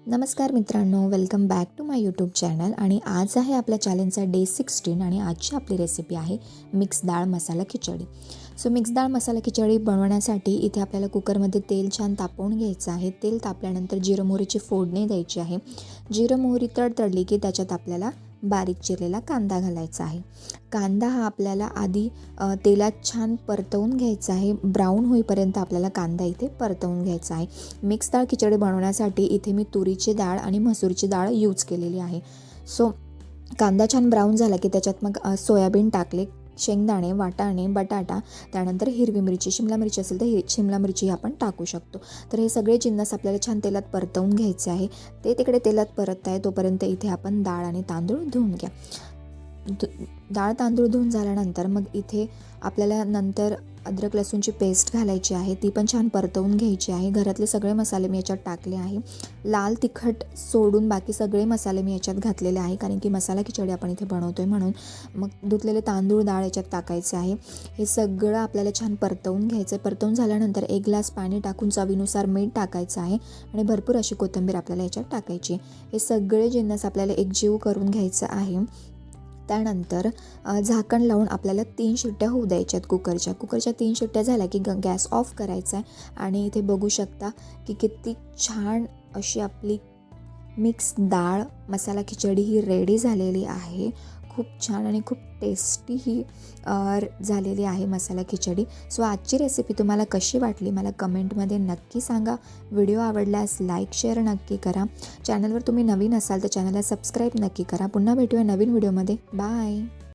नमस्कार मित्रांनो, welcome back to my YouTube channel. आणि आज आहे आपल्या चॅलेंजचा डे 16 आणि आजची आपली रेसिपी आहे मिक्स डाळ मसाला खिचडी. सो मिक्स डाळ मसाला खिचडी बनवण्यासाठी इथे आपल्याला कुकरमध्ये तेल छान तापवून घ्यायचं आहे. तेल तापल्यानंतर जिरं मोहरीची फोडणी द्यायची आहे. जिरं मोहरी तडतडली की त्याच्यात आपल्याला बारीक चिरलेला कांदा घालायचा आहे. कांदा हा आपल्याला आधी तेलात छान परतवून घ्यायचा आहे. ब्राऊन होईपर्यंत आपल्याला कांदा इथे परतवून घ्यायचा आहे. मिक्स डाळ खिचडी बनवण्यासाठी इथे मी तुरीची डाळ आणि मसूरची डाळ यूज केलेली आहे. सो कांदा छान ब्राऊन झाला की त्याच्यात मग सोयाबीन टाकले, शेंगदाणे, वाटाणे, बटाटा, त्यानंतर हिरवी मिरची, शिमला मिरची असेल तर शिमला मिरची आपण टाकू शकतो. तर हे सगळे जिन्नस आपल्याला छान तेलात परतवून घ्यायचे आहे. ते तिकडे तेलात परतत आहे तोपर्यंत इथे आपण डाळ आणि तांदूळ धुवून घ्या. डाळ तांदूळ धुवून झाल्यानंतर मग इथे आपल्याला नंतर अद्रक लसूणची पेस्ट घालायची आहे. ती पण छान परतवून घ्यायची आहे. घरातले सगळे मसाले मी याच्यात टाकले आहे. लाल तिखट सोडून बाकी सगळे मसाले मी याच्यात घातलेले आहे, कारण की मसाला खिचडी आपण इथे बनवतो आहे म्हणून. मग धुतलेले तांदूळ, डाळ याच्यात टाकायचे आहे. हे सगळं आपल्याला छान परतवून घ्यायचं आहे. परतवून झाल्यानंतर 1 ग्लास पाणी टाकून चवीनुसार मीठ टाकायचं आहे आणि भरपूर अशी कोथिंबीर आपल्याला याच्यात टाकायची. हे सगळे जिन्नस आपल्याला एकजीव करून घ्यायचं आहे. त्यानंतर झाकण लावून आपल्याला 3 शिट्ट्या होऊ द्यायच्यात कुकरच्या 3 शिट्ट्या झाल्या की गॅस ऑफ करायचा आहे. आणि इथे बघू शकता की किती छान अशी आपली मिक्स डाळ मसाला खिचडी ही रेडी झालेली आहे. खूप छान आणि खूप टेस्टी ही झालेली आहे मसाला खिचडी. सो आजची रेसिपी तुम्हाला कशी वाटली मला कमेंटमध्ये नक्की सांगा. व्हिडिओ आवडल्यास लाईक शेअर नक्की करा. चॅनलवर तुम्ही नवीन असाल तर चॅनलला सबस्क्राईब नक्की करा. पुन्हा भेटूया नवीन व्हिडिओमध्ये. बाय.